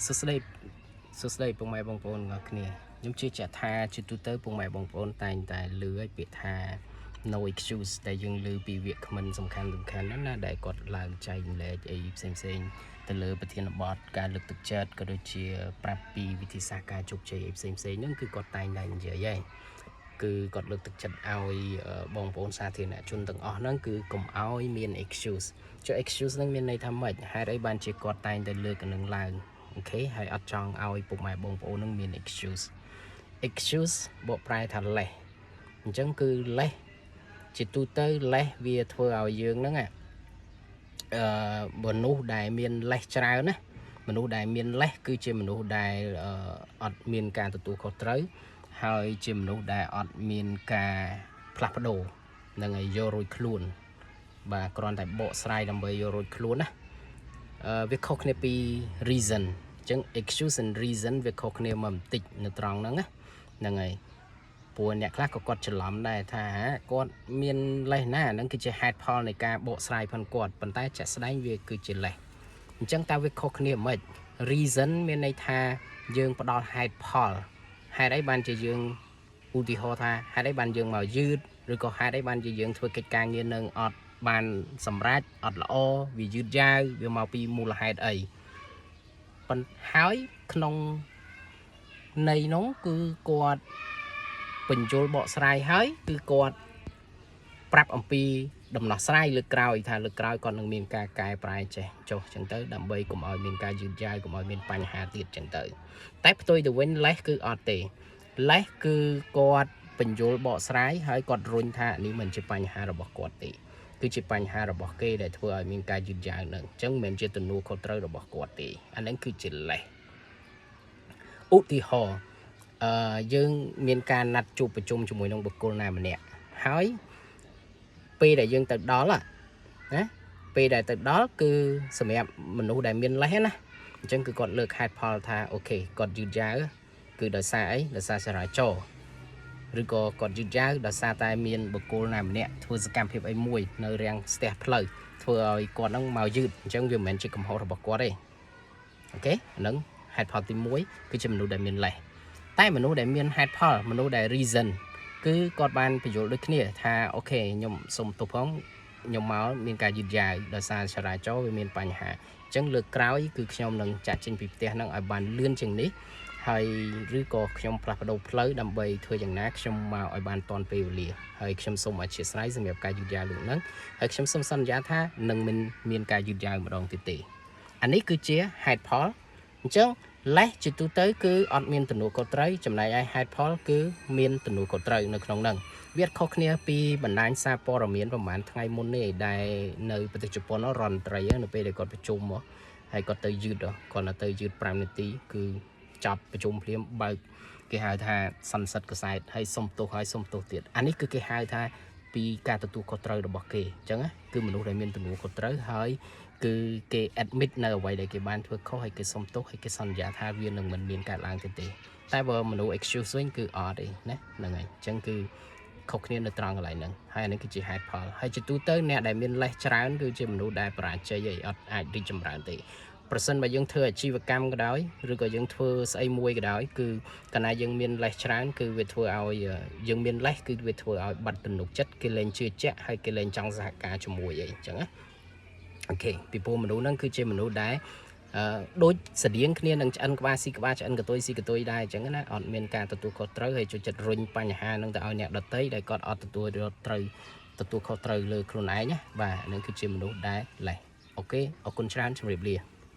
សួស្តីពុកម៉ែបងប្អូនទាំងអស់គ្នាខ្ញុំជឿជាក់ថាជាទូទៅពុកម៉ែបងប្អូនតែងតែឮឲ្យពាក្យថា no excuse តែយើងឮពីវាគ្មិនសំខាន់ហ្នឹងណាដែលគាត់ឡើងចែកម្លែកអីផ្សេងទៅលើប្រធានបទការលើកទឹកចិត្តក៏ដូចជាប្រាប់ពីវិធីសាស្ត្រការជោគជ័យអីផ្សេងហ្នឹងគឺគាត់តែងតែនិយាយហើយគឺគាត់លើកទឹកចិត្តឲ្យបងប្អូនសាធារណជនទាំងអស់ហ្នឹងគឺកុំឲ្យមាន excuse ចុះ excuse ហ្នឹងមានន័យថាម៉េចហេតុអីបានជាគាត់តែងតែលើកកនឹងឡើងអូខេហើយអត់ចង់ឲ្យពុកម៉ែបងប្អូននឹងមាន excuse បកប្រែថាលេសអញ្ចឹងគឺលេសជាទូទៅលេសវាធ្វើឲ្យយើងហ្នឹងមនុស្សដែលមានលេសច្រើនណាមនុស្សដែលមានលេសគឺជាមនុស្សដែលអត់មានការទទួលខុសត្រូវហើយជាមនុស្សដែលអត់មានការផ្លាស់ប្ដូរនឹងឲ្យយករួចខ្លួនបាទគ្រាន់តែបកស្រាយដើម្បីយករួចខ្លួនណាវាខុសគ្នាពី reason អញ្ចឹង excuse and reason វាខុសគ្នាមកបន្តិចនៅត្រង់ហ្នឹងណាហ្នឹងហើយព្រោះអ្នកខ្លះក៏គាត់ច្រឡំដែរថាគាត់មានលេសណាហ្នឹងគឺជាហេតុផលនៃការបកស្រាយផងគាត់ប៉ុន្តែជាក់ស្ដែងវាគឺជាលេសអញ្ចឹងតើវាខុសគ្នាមិន reason មានន័យថាយើងផ្ដល់ហេតុផលហេតុអីបានជាយើងឧទាហរណ៍ថាហេតុអីបានយើងមកយឺតឬក៏ហេតុអីបានជាយើងធ្វើកិច្ចការងារនឹងអត់បានសម្រេចអត់ល្អវាយឺតយ៉ាវវាមកពីមូលហេតុអីប៉ុន្តែហើយក្នុងន័យនោះគឺគាត់បញ្យល់បកស្រាយហើយគឺគាត់ប្រាប់អំពីដំណោះស្រាយលើកក្រោយថាលើកក្រោយគាត់នឹងមានការកែប្រែចេះចុះចឹងទៅដើម្បីកុំឲ្យមានការយឺតយ៉ាវកុំឲ្យមានបញ្ហាទៀតចឹងទៅតែផ្ទុយទៅវិញលេសគឺអត់ទេលេសគឺគាត់បញ្យល់បកស្រាយហើយគាត់រុញថានេះមិនជាបញ្ហារបស់គាត់ទេគឺជាបញ្ហារបស់គេដែលធ្វើឲ្យមានការយឺតយ៉ាវនឹងអញ្ចឹងមិនមែនជាទំនួលខុសត្រូវរបស់គាត់ទេអាហ្នឹងគឺជាលេសឧទាហរណ៍យើងមានការណាត់ជួបប្រជុំជាមួយនឹងបុគ្គលណាម្នាក់ហើយពេលដែលយើងទៅដល់ណាពេលដែលទៅដល់គឺសម្រាប់មនុស្សដែលមានលេសណាអញ្ចឹងគឺគាត់លើកហេតុផលថាអូខេគាត់យឺតយ៉ាវគឺដោយសារអីដោយសារចរាចរណ៍ឬក៏គាត់យឺតយ៉ាវដោយសារតែមានបុគ្គលណាម្នាក់ធ្វើសកម្មភាពអីមួយនៅរាំងស្ទះផ្លូវធ្វើឲ្យគាត់ហ្នឹងមកយឺតអញ្ចឹងវាមិនមែនជាកំហុសរបស់គាត់ទេអូខេហ្នឹងហេតុផលទី1គឺជាមនុស្សដែលមានលេសតែមនុស្សដែលមានហេតុផលមនុស្សដែល reason គឺគាត់បានបញ្យល់ដូចគ្នាថាអូខេខ្ញុំសុំទោសផងខ្ញុំមកមានការយឺតយ៉ាវដោយសារចរាចរណ៍វាមានបញ្ហាអញ្ចឹងលើកក្រោយគឺខ្ញុំនឹងចាក់ចេញពីផ្ទះហ្នឹងឲ្យបានលឿនជាងនេះហើយឬក៏ខ្ញុំផ្លាស់ប្ដូរផ្លូវដើម្បីធ្វើយ៉ាងណាខ្ញុំមកឲ្យបានទាន់ពេលវេលាហើយខ្ញុំសូមអធិស្ឋានសម្រាប់ការយឺតយ៉ាវលើកហ្នឹងហើយខ្ញុំសូមសន្យាថានឹងមិនមានការយឺតយ៉ាវម្ដងទៀតទេអានេះគឺជាហេតុផលអញ្ចឹងលេសជាទូទៅគឺអត់មានទំនួលខុសត្រូវចំណែកឯហេតុផលគឺមានទំនួលខុសត្រូវនៅក្នុងហ្នឹងវាខុសគ្នាពីបណ្ដាញសារព័ត៌មានប្រហែលថ្ងៃមុននេះដែលនៅប្រទេសជប៉ុនរដ្ឋមន្ត្រីនៅពេលដែលគាត់ប្រជុំហើយគាត់ទៅយឺតគាត់ទៅយឺត5នាទីគឺចប់ប្រជុំភ្លាមបើកគេហៅថាសន្និសីទកសែតហើយសុំទោសហើយសុំទោសទៀតអានេះគឺគេហៅថាពីការទទួលខុសត្រូវរបស់គេអញ្ចឹងគឺមនុស្សដែលមានទំនួលខុសត្រូវហើយគឺគេ admit នៅអ្វីដែលគេបានធ្វើខុសហើយគេសុំទោសហើយគេសន្យាថាវានឹងមិនមានកើតឡើងទៀតទេតែបើមនុស្ស excuse វិញគឺអត់ទេណាហ្នឹងហើយអញ្ចឹងគឺខុសគ្នានៅត្រង់កន្លែងហ្នឹងហើយអានេះគឺជាហេតុផលហើយជាទូទៅអ្នកដែលមានលេសច្រើនគឺជាមនុស្សដែលបរាជ័យហើយអត់អាចរីកចម្រើនទេប្រសិនបើយើងធ្វើអាជីវកម្មក៏ដោយឬក៏យើងធ្វើស្អីមួយក៏ដោយគឺកាលណាយើងមានលេសច្រើនគឺវាធ្វើឲ្យយើងមានលេសគឺវាធ្វើឲ្យបាត់ទំនុកចិត្តគេលែងជឿជាក់ហើយគេលែងចង់សហការជាមួយអីអញ្ចឹងណាអូខេពីព្រោះមនុស្សហ្នឹងគឺជាមនុស្សដែលដូចស្តៀងគ្នានឹងឆ្អិនក្បាលស៊ីក្បាលឆ្អិនកតុយស៊ីកតុយដែរអញ្ចឹងណាអត់មានការទទួលខុសត្រូវហើយជួយចិត្តរុញបញ្ហាហ្នឹងទៅឲ្យអ្នកដទៃដែលគាត់អត់ទទួលខុសត្រូវលើខ្លួនឯងណាបាទហ្នឹងគឺជាមនុស្សដែលលេសអូខេអរគុណច្រើនជម្រាបលា